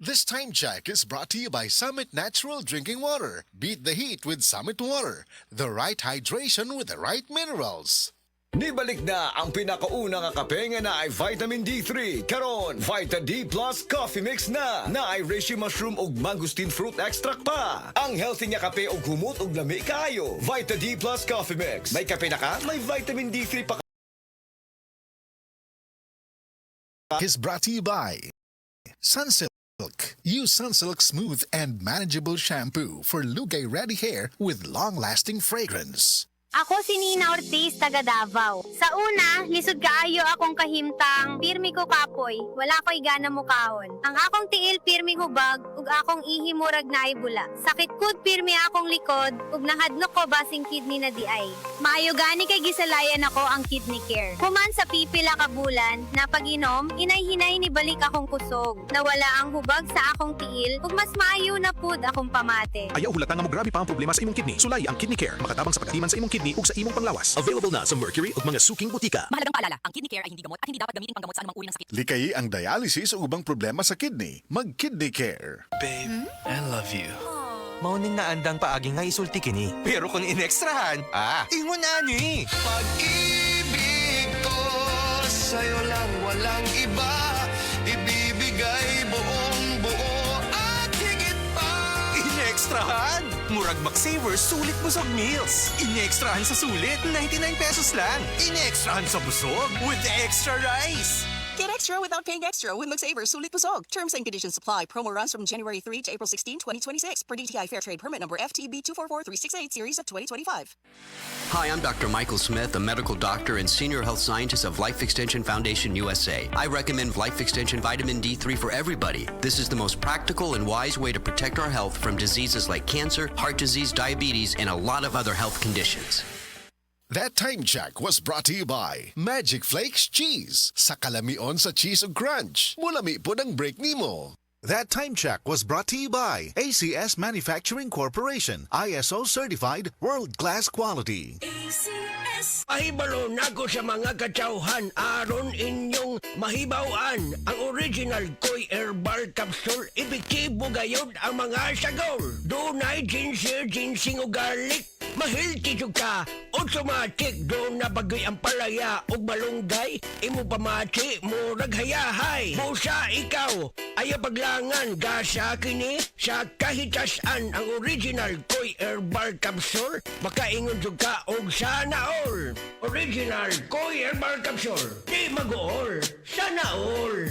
This time check is brought to you by Summit Natural Drinking Water. Beat the heat with Summit Water. The right hydration with the right minerals. Nibalik na ang pinakaunang kape nga na ay vitamin D3. Karon, Vita D Plus Coffee Mix na ay reishi mushroom ug mangosteen fruit extract pa. Ang healthy nga kape ug humot ug lami kaayo. Vita D Plus Coffee Mix. May kape na ka, may vitamin D3 pa. Is brought to you by Sunsilk. Use Sunsilk Smooth and Manageable Shampoo for lugay-ready hair with long-lasting fragrance. Ako si Nina Ortiz, taga Davao. Sa una, lisod kaayo akong kahimtang, pirmi ko kapoy, wala ko'y gana mukaon. Ang akong tiil pirmi hubag, ug akong ihimurag na ibula. Sakit kud pirmi akong likod, ug nahadlok ko basing kidney na di ay. Maayo gani kay gisalayan ako ang kidney care. Human sa pipila ka bulan, na pag-inom, inay-hinay ni balik akong kusog. Nawala ang hubag sa akong tiil, ug mas maayo na pud akong pamate. Ayaw hulatan nga mo grabe pa ang problema sa imong kidney. Sulay ang Kidney Care. Makatabang sa pagkatiman sa imong kidney ug sa imong panglawas. Available na sa Mercury ug mga suking butika. Mahalagang paalala, ang kidney care ay hindi gamot at hindi dapat gamitin panggamot sa anumang uri ng sakit. Likayi ang dialysis o ubang problema sa kidney. Mag-Kidney Care. Babe, I love you. Mauning na andang paagi nga isulti kini. Pero kung inekstrahan, ingon na ni. Pag-ibig ko sa'yo lang walang iba. Ibibigay buong buo at higit pa. Inekstrahan! Murag Mac-Saver, sulit busog meals. Inekstrahan sa sulit, 99 pesos lang. Inekstrahan sa busog with extra rice. Get extra without paying extra with McSaver Sulit Busog. Terms and conditions apply. Promo runs from January 3 to April 16, 2026. Per DTI Fair Trade Permit Number FTB 244368 Series of 2025. Hi, I'm Dr. Michael Smith, a medical doctor and senior health scientist of Life Extension Foundation USA. I recommend Life Extension Vitamin D3 for everybody. This is the most practical and wise way to protect our health from diseases like cancer, heart disease, diabetes, and a lot of other health conditions. That time check was brought to you by Magic Flakes Cheese. Sa kalamion sa cheese ug crunch. Mulami po ng break nimo. That time check was brought to you by ACS Manufacturing Corporation, ISO certified world-class quality. ACS. Mahibalo na ko sa mga katsauhan aron inyong mahibawan ang original Koy Herbal Capsule. Epektibo gayod ang mga sagol. Dunay ginseng, ginseng o garlic. Mahilti ka, automatic doon na bagoy ang palaya o malunggay. Imo pamati, murag hayahay. Busa ikaw, ayaw paglangan, gasa kini sa kahitasan ang original Koy Herbal Capsule. Makaingon ka og sana all. Original Koy Herbal Capsule. Di mag-all, sana all.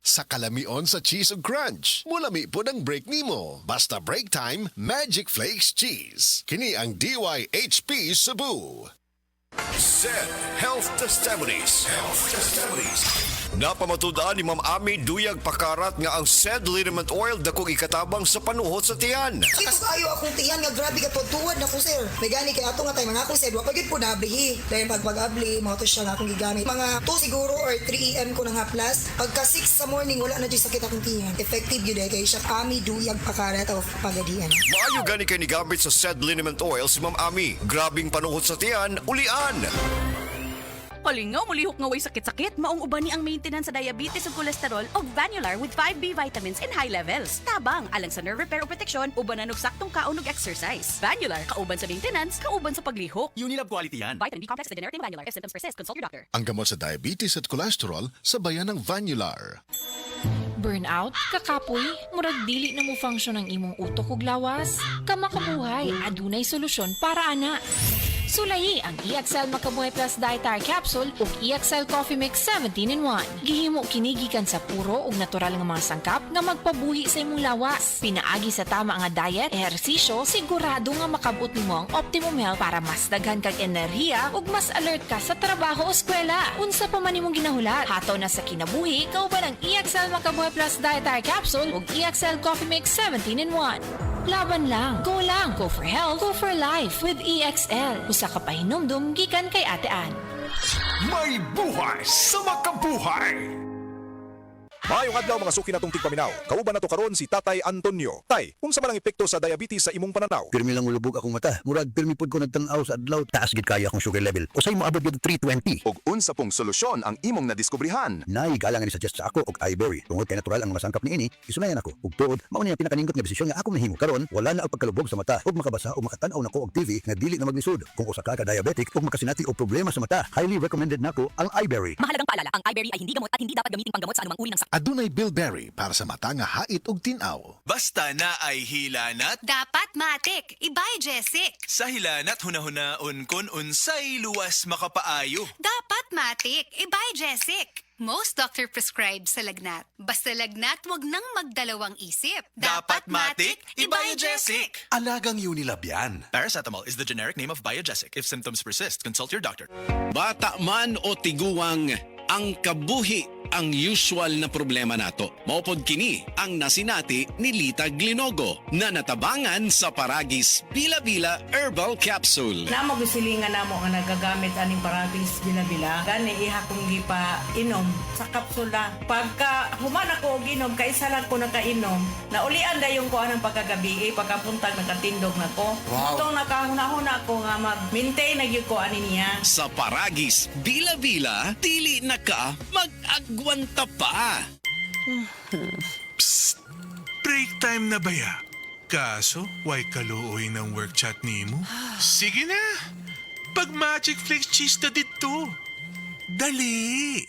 Sa kalamion sa cheese ug crunch. Mulami po ng break nimo. Basta break time, Magic Flakes Cheese. Kini ang DYHP Cebu. SED Health Testimonies. Napamatudaan ni Ma'am Ami Duyag Pakarat nga ang SED liniment oil dakong ikatabang sa panuhot sa tiyan. Kitas ayo akong tiyan nga grabe ka tuwad na ko sir. May gani kay ato nga tay mga akong SED wa pagid po nablihi. Dahil pag-abli mo to siya nga akong gigamit. Mga 2 siguro or 3 AM ko na nga plus. Pagka 6 sa morning wala na jud sakit akong tiyan. Effective yun kay siya Ami Duyag Pakarat of Pagadian. Maayo gani kay ni gamit sa SED liniment oil si Ma'am Ami. Grabing panuhot sa tiyan, ulian. Kalingaw, mulihok nga way sakit-sakit, maong uban ni ang maintenance sa diabetes ug kolesterol og Vanular with 5B vitamins in high levels. Tabang, alang sa nerve repair o protection, uban na saktong kaon ug exercise. Vanular, kauban sa maintenance, kauban sa paglihok. Unilab quality yan. Vitamin B complex with generic name Vanular. If symptoms persist, consult your doctor. Ang gamot sa diabetes at kolesterol sa bayan ng Vanular. Burnout, kakapoy, murag dili na mo function ang imong utok ug lawas. Kamakabuhay, adunay solusyon para ana. Sulayi ang EXL Makabuhay Plus Dietary Capsule ug EXL Coffee Mix 17-in-1. Gihimo kini gikan sa puro ug natural nga mga sangkap nga magpabuhi sa imong lawas. Pinaagi sa tama nga diet, ehersisyo, sigurado nga makabot nimo ang optimum health para mas daghan kag enerhiya ug mas alert ka sa trabaho o eskwela. Unsa pa man imong ginahulat, hataw na sa kinabuhi, kauban ang EXL Makabuhay Plus Dietary Capsule ug EXL Coffee Mix 17-in-1. Laban lang, go for health, go for life with EXL. Usa ka pahinumdum gikan kay Ate Ann. May buhay sa makabuhay! Maayong adlaw mga suki natong tigpaminaw. Kauban nato karon si Tatay Antonio. Tay, unsa man ang epekto sa diabetes sa imong pananaw? Pirmi lang ulubog akong mata. Murag pirmi pud ko nagtan-aw sa adlaw. Taas gid kaya akong sugar level. Usay mo abot gid 320. Ug unsa pong solusyon ang imong nadiskubrihan? Nay galang ni suggest sa ako og iBerry. Tungod kay natural ang mga sangkap niini, isulayan ako. Ug tuod, mao ni ang pinakaningkot nga desisyon nga akong nahimo. Karon wala na ang pagkalubog sa mata ug makabasa o makatan-aw nako og TV nga dili na maglisod. Kung usa ka diabetic ug makasinati og problema sa mata, highly recommended nako ang iBerry. Mahalagang paalala, ang iBerry ay hindi gamot at hindi dapat gamitin panggamot sa anumang uri ng sakit. Adunay bilberry para sa mata nga hait ug tin-aw. Basta na ay hilanat, Dapat matik. Ibay, Jessic. sa hilanat hunahunaon kon unsay luwas makapaayo. Dapat matik. Ibay, Jessic. Most doctor prescribe sa lagnat. Basta lagnat, wag nang magdalawang isip. Dapat matik, Ibiogesic. Alagang Unilab yan. Paracetamol is the generic name of Biogesic. If symptoms persist, consult your doctor. Bata man o tiguang, ang kabuhi ang usual na problema nato. Maupod kini ang nasinati ni Lita Glinogo na natabangan sa Paragis Bila-Bila Herbal Capsule. Namo gisilingan namo nga nagagamit aning Paragis Bila-Bila gani iha kong gipa inom sa kapsula. Pagka human ako og inom kay isa lang ko nakainom, naulian dayon ko anang pagkagabi pagkapuntag nakatindog nako. Wow. Itong nakahuna-huna ko nga mag-maintain na gyud ko ani niya. Sa Paragis Bila-Bila, dili na ka mag-agwanta pa. Psst! Break time na ba ya? Kaso, why kaluoy ng work chat ni mo? Sige na! Pag Magic Flakes cheese na dito. Dali!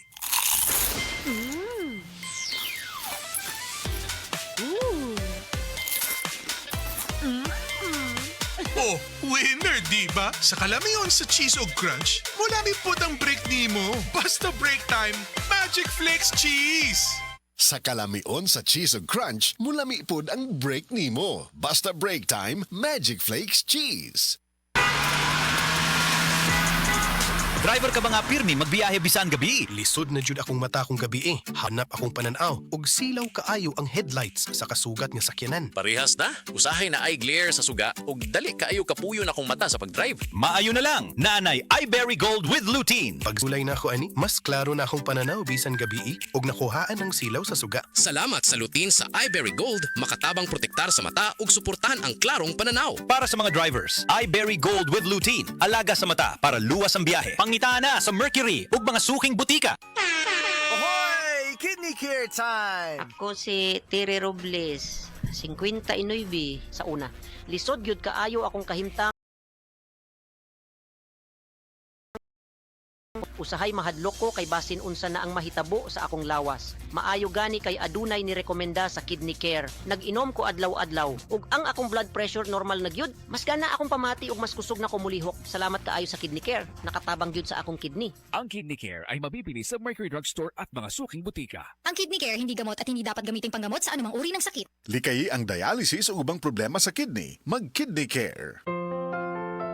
Oh, winner, di ba? Sa kalamiyon sa cheese o crunch, wala ni po ang break ni mo. Basta break time, Magic Flakes cheese! Sa kalamion sa cheese ug crunch, mulami pod ang break nimo. Basta break time, Magic Flakes cheese. Driver ka ba nga pirmi magbiyahe bisan gabi? Lisod na jud akong mata kong gabi Hanap akong pananaw og silaw kaayo ang headlights sa kasugat nga sakyanan. Parehas na. Usahay na eye glare sa suga ug dali kaayo kapuyo na akong mata sa pagdrive. Maayo na lang. Nanay iBerry Gold with lutein. Pagsulay na ako ani, mas klaro na akong pananaw bisan gabi og nakuhaan ang silaw sa suga. Salamat sa lutein sa iBerry Gold, makatabang protektar sa mata ug suportahan ang klarong pananaw. Para sa mga drivers, iBerry Gold with lutein. Alaga sa mata para luwas ang biyahe. Pangitaan na sa Mercury ug mga suking butika. Ahoy! Kidney Care time! Ako si Tere Robles, 59 sa una. Lisod gyud kaayo akong kahimtang. Usahay mahadlok ko kay basin unsa na ang mahitabo sa akong lawas. Maayo gani kay adunay ni rekomenda sa Kidney Care. Nag-inom ko adlaw-adlaw ug ang akong blood pressure normal na gyud. Mas gana akong pamati ug mas kusog na ko mulihok. Salamat kaayo sa Kidney Care. Nakatabang gyud sa akong kidney. Ang Kidney Care ay mabibili sa Mercury Drugstore at mga suking butika. Ang Kidney Care hindi gamot at hindi dapat gamitin panggamot sa anumang uri ng sakit. Likayi ang dialysis o ubang problema sa kidney. Mag-Kidney Care.